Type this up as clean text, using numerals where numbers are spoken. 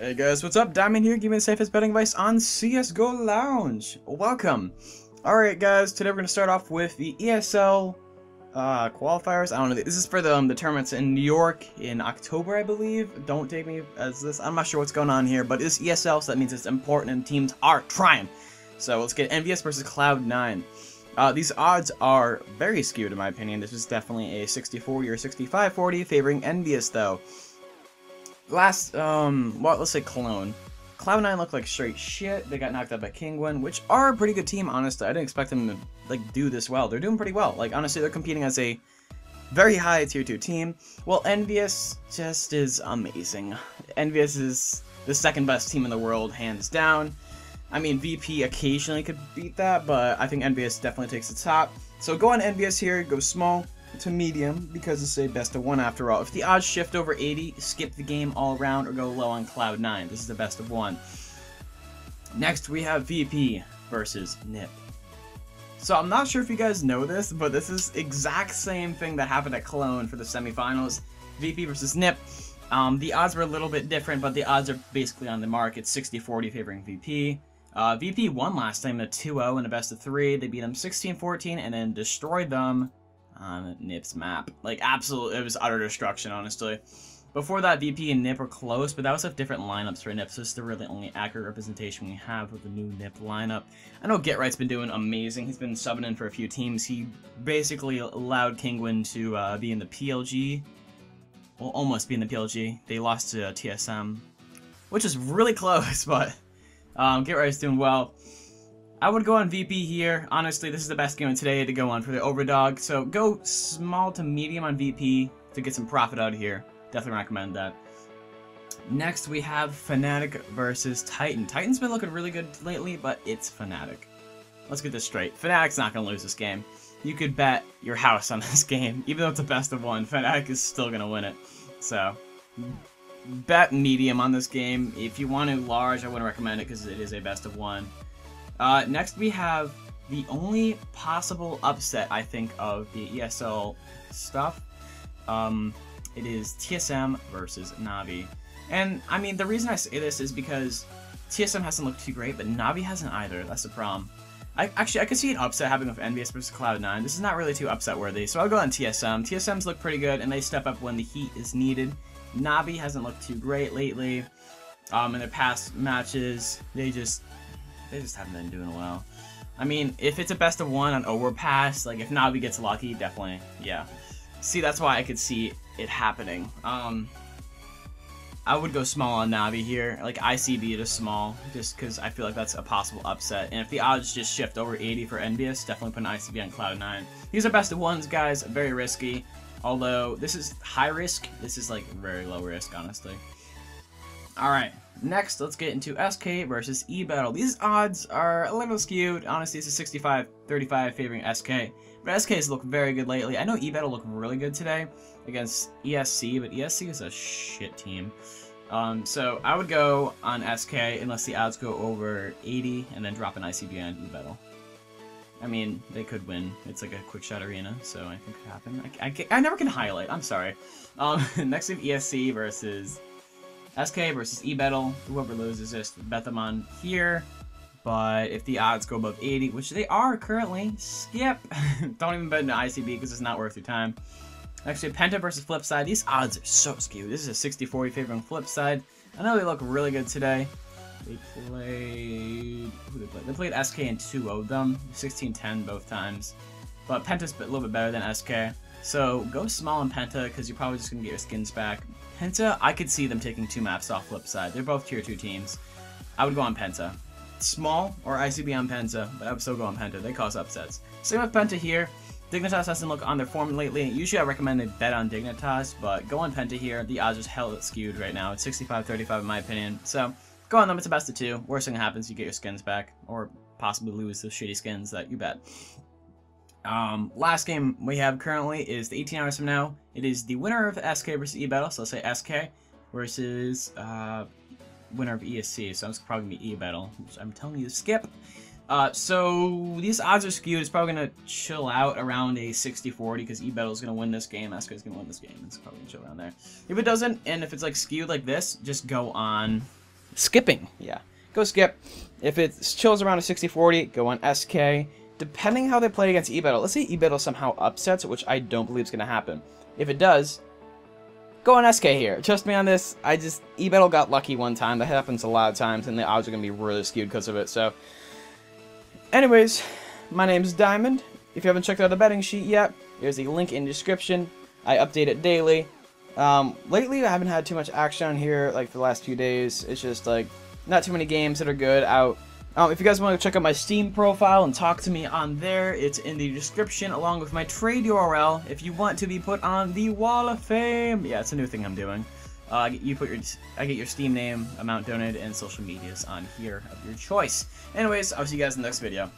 Hey guys, what's up? Diamond here, giving you the safest betting advice on CSGO Lounge. Welcome. Alright guys, today we're going to start off with the ESL Qualifiers. I don't know, this is for the tournaments in New York in October, I believe. Don't take me as this, I'm not sure what's going on here, but it's ESL, so that means it's important and teams are trying. So let's get EnvyUs versus Cloud9. These odds are very skewed in my opinion. This is definitely a 60-40 or 65-40 favoring EnvyUs though. Last, well, let's say Cloud9 looked like straight shit. They got knocked out by Kingwin, which are a pretty good team, honestly. I didn't expect them to, like, do this well. They're doing pretty well. Like, honestly, they're competing as a very high tier 2 team. Well, EnvyUs just is amazing. EnvyUs is the second best team in the world, hands down. I mean, VP occasionally could beat that, but I think EnvyUs definitely takes the top. So go on EnvyUs here, go small to medium, because it's a best of one after all. If the odds shift over 80, skip the game all around or go low on Cloud9. This is the best of one. Next, we have VP versus NiP. So I'm not sure if you guys know this, but this is exact same thing that happened at Cologne for the semifinals. VP versus NiP. The odds were a little bit different, but the odds are basically on the mark. It's 60-40 favoring VP. VP won last time in a 2-0 in a best of 3. They beat them 16-14 and then destroyed them on NiP's map. Like, absolute, it was utter destruction, honestly. Before that, VP and NiP were close, but that was with different lineups for NiP, so it's the really only accurate representation we have with the new NiP lineup. I know GetRight's been doing amazing. He's been subbing in for a few teams. He basically allowed Kingwin to be in the PLG. Well, almost be in the PLG. They lost to TSM, which is really close, but GetRight's doing well. I would go on VP here. Honestly, this is the best game of today to go on for the overdog. So go small to medium on VP to get some profit out of here. Definitely recommend that. Next, we have Fnatic versus Titan. Titan's been looking really good lately, but it's Fnatic. Let's get this straight. Fnatic's not going to lose this game. You could bet your house on this game. Even though it's a best of one, Fnatic is still going to win it. So bet medium on this game. If you want to large, I wouldn't recommend it because it is a best of one. Next we have the only possible upset, I think, of the ESL stuff. It is TSM versus Navi. And, I mean, the reason I say this is because TSM hasn't looked too great, but Navi hasn't either. That's the problem. I could see an upset happening with EnvyUs versus Cloud9. This is not really too upset-worthy, so I'll go on TSM. TSM's look pretty good, and they step up when the heat is needed. Navi hasn't looked too great lately. In their past matches, they just haven't been doing well. I mean, if it's a best of one on overpass, like if Navi gets lucky, definitely, yeah. See, that's why I could see it happening. I would go small on Navi here, like ICB to small, just because I feel like that's a possible upset. And if the odds just shift over 80 for EnvyUs, definitely put an ICB on Cloud9. These are best of ones, guys, very risky. Although this is high risk, this is like very low risk, honestly. Alright, next let's get into SK versus E Betel. These odds are a little skewed. Honestly, this is 65-35 favoring SK. But SK has looked very good lately. I know E Betel looked really good today against ESC, but ESC is a shit team. So I would go on SK unless the odds go over 80 and then drop an ICB on E Betel. I mean, they could win. It's like a quick shot arena, so I think it could happen. I never can highlight. I'm sorry. Next we have ESC versus SK versus E Betel. Whoever loses, just bet them on here. But if the odds go above 80, which they are currently, skip. Don't even bet into ICB because it's not worth your time. Actually, Penta versus Flipside. These odds are so skewed. This is a 60-40 favoring Flipside. I know they look really good today. They played... Who they played? They played SK in 2 of them. 16-10 both times. But Penta's a little bit better than SK. So go small on Penta because you're probably just going to get your skins back. Penta, I could see them taking 2 maps off Flipside. They're both tier 2 teams. I would go on Penta. Small or ICB on Penta, but I would still go on Penta. They cause upsets. Same with Penta here. Dignitas hasn't looked on their form lately. Usually I recommend they bet on Dignitas, but go on Penta here. The odds are hella skewed right now. It's 65-35 in my opinion. So go on them. It's a best of 2. Worst thing that happens, you get your skins back, or possibly lose those shitty skins that you bet. Last game we have currently is the 18 hours from now. It is the winner of SK versus E Betel. So let's say SK versus winner of ESC. So it's probably gonna be E Betel, which I'm telling you to skip. So these odds are skewed. It's probably going to chill out around a 60-40 because E Betel is going to win this game. SK is going to win this game. It's probably going to chill around there. If it doesn't, and if it's like skewed like this, just go on skipping. Yeah, go skip. If it chills around a 60-40, go on SK. Depending how they play against eBettle, let's say eBettle somehow upsets, which I don't believe is going to happen. If it does, go on SK here. Trust me on this. eBettle got lucky one time. That happens a lot of times, and the odds are going to be really skewed because of it. So, anyways, my name's Diamond. If you haven't checked out the betting sheet yet, there's a link in the description. I update it daily. Lately, I haven't had too much action on here, like, for the last few days. It's just, like, not too many games that are good out. If you guys want to check out my Steam profile and talk to me on there, it's in the description, along with my trade URL, if you want to be put on the Wall of Fame. Yeah, it's a new thing I'm doing. I get your Steam name, amount donated, and social medias on here of your choice. Anyways, I'll see you guys in the next video.